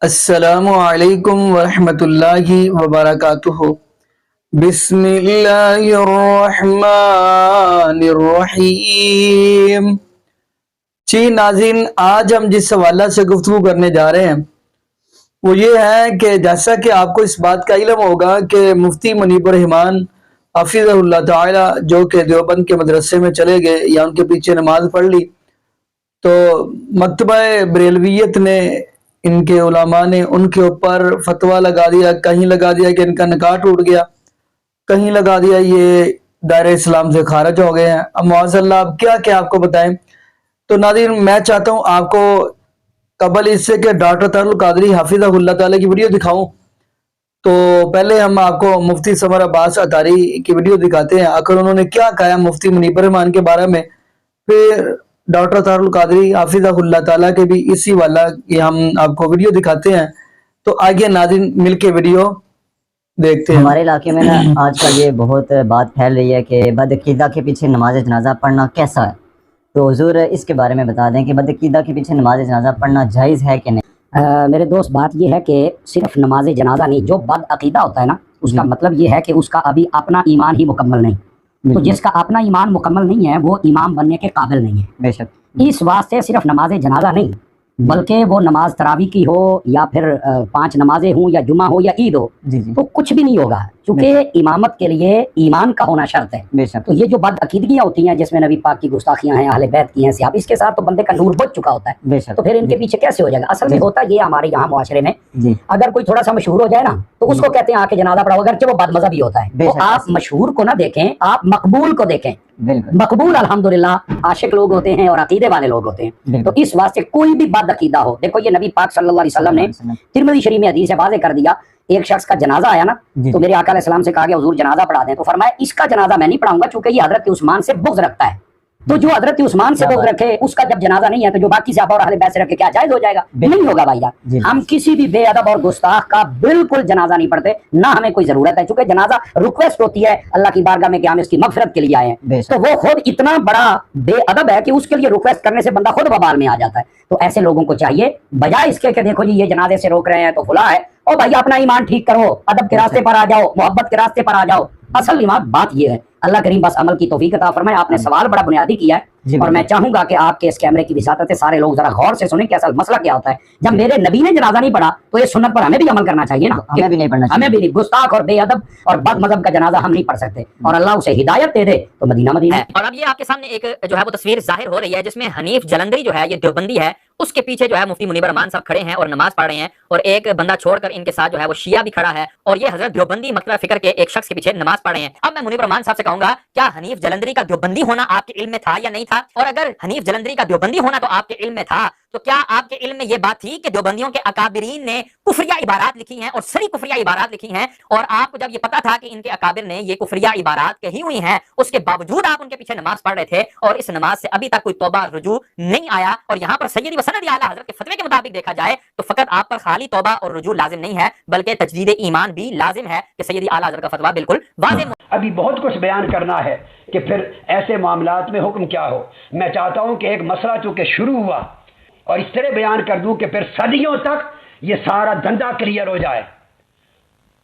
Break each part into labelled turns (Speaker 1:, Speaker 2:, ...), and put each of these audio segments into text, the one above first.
Speaker 1: السلام علیکم ورحمۃ اللہ وبرکاتہ۔ بسم اللہ الرحمن الرحیم۔ جی ناظرین، آج ہم جس حوالہ سے گفتگو کرنے جا رہے ہیں وہ یہ ہے کہ جیسا کہ آپ کو اس بات کا علم ہوگا کہ مفتی منیب الرحمان حفظہ اللہ تعالی جو کہ دیوبند کے مدرسے میں چلے گئے یا ان کے پیچھے نماز پڑھ لی، تو مکتبہ بریلویت نے، ان کے علماء نے ان کے اوپر فتویٰ لگا دیا، کہیں لگا دیا کہ ان کا نکاح ٹوٹ گیا، کہیں لگا دیا یہ دائرہ اسلام سے خارج ہو گئے ہیں۔ اب معاذ اللہ اب کیا کیا آپ کو بتائیں۔ تو ناظرین، میں چاہتا ہوں آپ کو قبل اس سے کہ ڈاکٹر طاہر القادری حفظہ اللہ تعالی کی ویڈیو دکھاؤں، تو پہلے ہم آپ کو مفتی سمر عباس اطہاری کی ویڈیو دکھاتے ہیں، آخر انہوں نے کیا کہا مفتی منیب الرحمان کے بارے میں، پھر ڈاکٹر طاہر القادری حافظہ اللہ تعالیٰ کے بھی اسی والا کی ہم آپ کو ویڈیو دکھاتے ہیں۔ تو آگے ناظرین مل کے ویڈیو دیکھتے ہیں۔
Speaker 2: ہمارے علاقے میں نا آج کل یہ بہت بات پھیل رہی ہے کہ بدعقیدہ کے پیچھے نماز جنازہ پڑھنا کیسا ہے، تو حضور اس کے بارے میں بتا دیں کہ بدعقیدہ کے پیچھے نماز جنازہ پڑھنا جائز ہے کہ نہیں۔
Speaker 3: میرے دوست، بات یہ ہے کہ صرف نماز جنازہ نہیں، جو بدعقیدہ ہوتا ہے نا اس کا مطلب یہ ہے کہ اس کا ابھی اپنا ایمان ہی مکمل نہیں، تو جس کا اپنا ایمان مکمل نہیں ہے وہ امام بننے کے قابل نہیں ہے۔
Speaker 2: بے شک
Speaker 3: اس واسطے صرف نماز جنازہ نہیں بلکہ وہ نماز تراویح کی ہو یا پھر 5 نمازیں ہوں یا جمعہ ہو یا عید ہو، تو کچھ بھی نہیں ہوگا، چونکہ امامت کے لیے ایمان کا ہونا شرط ہے۔
Speaker 2: بے شک
Speaker 3: تو یہ جو بدعقیدگیاں ہوتی ہیں جس میں نبی پاک کی گستاخیاں ہیں، اہل بیت کی ہیں، صحابہ، اس کے ساتھ تو بندے کا نور بچ چکا ہوتا ہے،
Speaker 2: بے شک
Speaker 3: تو پھر ان کے پیچھے کیسے ہو جائے گا؟ اصل میں ہوتا یہ ہمارے یہاں معاشرے میں اگر کوئی تھوڑا سا مشہور ہو جائے نا تو اس کو کہتے ہیں آ کے جنازہ پڑھاؤ، اگرچہ وہ بد مذہبی ہوتا ہے۔ تو آپ مشہور کو نہ دیکھیں، آپ مقبول کو دیکھیں۔ مقبول الحمدللہ عاشق لوگ ہوتے ہیں اور عقیدے والے لوگ ہوتے ہیں، تو اس واسطے کوئی بھی بد عقیدہ ہو، دیکھو یہ نبی پاک صلی اللہ علیہ وسلم نے ترمذی شریف میں حدیث واضح کر دیا، ایک شخص کا جنازہ آیا نا تو میرے آقا علیہ السلام سے کہا گیا حضور جنازہ پڑھا دیں، تو فرمایا اس کا جنازہ میں نہیں پڑھاؤں گا چونکہ یہ حضرت عثمان سے بغض رکھتا ہے، تو جو حضرت عثمان سے بغض رکھے اس کا جب جنازہ نہیں ہے تو جو باقی صحابہ اور اہل بیت سے رکھے کیا جائز ہو جائے گا؟ نہیں ہوگا بھائی جان۔ ہم کسی بھی بے ادب اور گستاخ کا بالکل جنازہ نہیں پڑھتے، نہ ہمیں کوئی ضرورت ہے، چونکہ جنازہ ریکویسٹ ہوتی ہے اللہ کی بارگاہ میں کہ ہم اس کی مغفرت کے لیے آئے ہیں، تو وہ خود اتنا بڑا بے ادب ہے کہ اس کے لیے ریکویسٹ کرنے سے بندہ خود وبال میں آ جاتا ہے۔ تو ایسے لوگوں کو چاہیے بجائے اس کے کہ دیکھو جی یہ جنازے سے روک رہے ہیں تو فلاں ہے، او بھائی اپنا ایمان ٹھیک کرو، ادب کے راستے پر آ جاؤ، محبت کے راستے پر آ جاؤ۔ اصل ایمان بات یہ ہے، اللہ کریم بس عمل کی توفیق عطا فرمائے۔ آپ نے سوال بڑا بنیادی کیا ہے اور میں چاہوں گا کہ آپ کے اس کیمرے کی وساطت سے سارے لوگ ذرا غور سے سنیں کہ اصل مسئلہ کیا ہوتا ہے۔ جب میرے نبی نے جنازہ نہیں پڑھا تو یہ سنت پر ہمیں بھی عمل کرنا چاہیے نا،
Speaker 2: ہمیں بھی نہیں پڑھنا چاہیے،
Speaker 3: ہمیں بھی نہیں، گستاخ اور بے ادب اور بد مذہب کا جنازہ ہم نہیں پڑھ سکتے، اور اللہ اسے ہدایت دے دے تو مدینہ مدینہ۔
Speaker 4: اور اب یہ آپ کے سامنے ایک جو ہے وہ تصویر ظاہر ہو رہی ہے جس میں حنیف جلندری جو ہے یہ دیوبندی ہے، اس کے پیچھے جو ہے مفتی منیب الرحمان صاحب کھڑے ہیں اور نماز پڑھ رہے ہیں، اور ایک بندہ چھوڑ کر ان کے ساتھ جو ہے وہ شیعہ بھی کھڑا ہے، اور یہ حضرت دیوبندی مکتبہ فکر کے ایک شخص کے پیچھے نماز پڑھ رہے ہیں۔ اب میں منیب الرحمان صاحب سے کہوں گا کیا حنیف جلندری کا دیوبندی ہونا آپ کے علم میں تھا یا نہیں تھا؟ اور اگر حنیف جلندری کا دیوبندی ہونا تو آپ کے علم میں تھا تو کیا آپ کے علم میں یہ بات تھی کہ دیوبندیوں کے اکابرین نے کفریہ عبارات لکھی ہیں اور سری کفریہ عبارات لکھی ہیں، اور آپ کو جب یہ پتا تھا کہ ان کے اکابر نے یہ کفریہ عبارات کہی ہوئی ہیں اس کے باوجود آپ ان کے پیچھے نماز پڑھ رہے تھے، اور اس نماز سے ابھی تک کوئی توبہ رجوع نہیں آیا، اور یہاں پر سیدی وسند اعلیٰ حضرت کے فتوے کے مطابق دیکھا جائے تو فقط آپ پر خالی توبہ اور رجوع لازم نہیں ہے بلکہ تجدید ایمان بھی لازم ہے کہ سیدی اعلیٰ حضرت کا فتویٰ بالکل واضح۔
Speaker 5: ابھی بہت کچھ بیان کرنا ہے کہ پھر ایسے معاملات میں حکم کیا ہو۔ میں چاہتا ہوں کہ ایک مسئلہ چونکہ شروع ہوا اور اس طرح بیان کر دوں کہ پھر صدیوں تک یہ سارا دھندا کلیئر ہو جائے،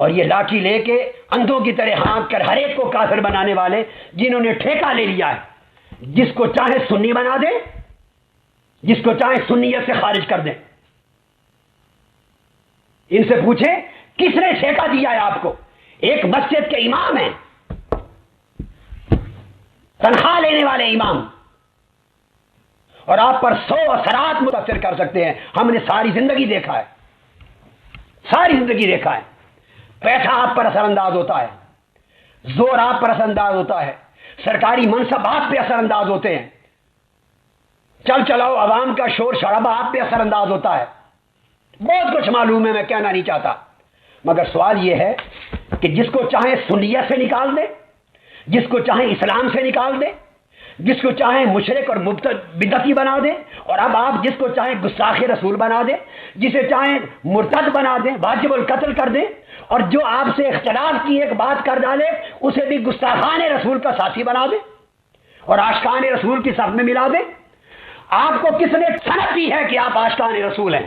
Speaker 5: اور یہ لاٹھی لے کے اندھوں کی طرح ہانک کر ہر ایک کو کافر بنانے والے جنہوں نے ٹھیکہ لے لیا ہے، جس کو چاہے سنی بنا دیں، جس کو چاہے سنیت سے خارج کر دیں، ان سے پوچھیں کس نے ٹھیکہ دیا ہے آپ کو؟ ایک مسجد کے امام ہیں، تنخواہ لینے والے امام، اور آپ پر 100 اثرات متاثر کر سکتے ہیں۔ ہم نے ساری زندگی دیکھا ہے، ساری زندگی دیکھا ہے، پیسہ آپ پر اثر انداز ہوتا ہے، زور آپ پر اثر انداز ہوتا ہے، سرکاری منصب آپ پہ اثر انداز ہوتے ہیں، چل چلاؤ عوام کا شور شرابہ آپ پہ اثر انداز ہوتا ہے، بہت کچھ معلوم ہے، میں کہنا نہیں چاہتا، مگر سوال یہ ہے کہ جس کو چاہیں سنیت سے نکال دے، جس کو چاہیں اسلام سے نکال دے، جس کو چاہیں مشرک اور بدعتی بنا دیں، اور اب آپ جس کو چاہیں گستاخ رسول بنا دیں، جسے چاہیں مرتد بنا دیں، واجب القتل کر دیں، اور جو آپ سے اختلاف کی ایک بات کر ڈالے اسے بھی گستاخان رسول کا ساتھی بنا دیں اور عاشقان رسول کی صف میں ملا دیں۔ آپ کو کس نے صنعت دی ہے کہ آپ عاشقان رسول ہیں؟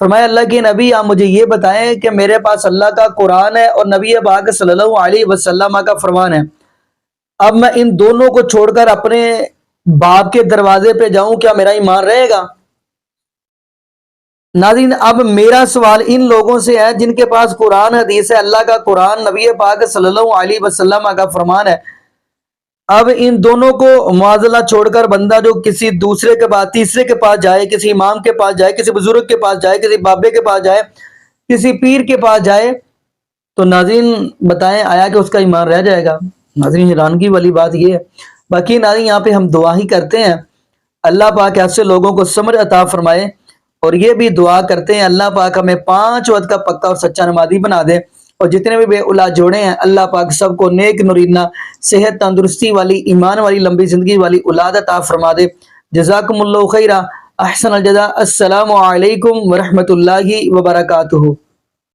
Speaker 1: فرمایا اللہ کے نبی آپ مجھے یہ بتائیں کہ میرے پاس اللہ کا قرآن ہے اور نبی پاک صلی اللہ علیہ وسلم کا فرمان ہے، اب میں ان دونوں کو چھوڑ کر اپنے باپ کے دروازے پہ جاؤں، کیا میرا ایمان رہے گا؟ ناظرین اب میرا سوال ان لوگوں سے ہے جن کے پاس قرآن حدیث ہے، اللہ کا قرآن، نبی پاک صلی اللہ علیہ وسلم کا فرمان ہے، اب ان دونوں کو معاذلہ چھوڑ کر بندہ جو کسی دوسرے کے پاس، تیسرے کے پاس جائے، کسی امام کے پاس جائے، کسی بزرگ کے پاس جائے، کسی بابے کے پاس جائے، کسی پیر کے پاس جائے، تو ناظرین بتائیں آیا کہ اس کا ایمان رہ جائے گا؟ ناظرین حیرانگی والی بات یہ ہے۔ باقی ناظرین یہاں پہ ہم دعا ہی کرتے ہیں اللہ پاک ایسے لوگوں کو سمجھ عطا فرمائے، اور یہ بھی دعا کرتے ہیں اللہ پاک ہمیں 5 وقت کا پکا اور سچا نمازی بنا دے، اور جتنے بھی بے اولاد جوڑے ہیں اللہ پاک سب کو نیک نورینہ صحت تندرستی والی ایمان والی لمبی زندگی والی اولاد عطا فرما دے۔ جزاکم اللہ خیرہ، احسن الجزاء، السلام علیکم ورحمۃ اللہ وبرکاتہ۔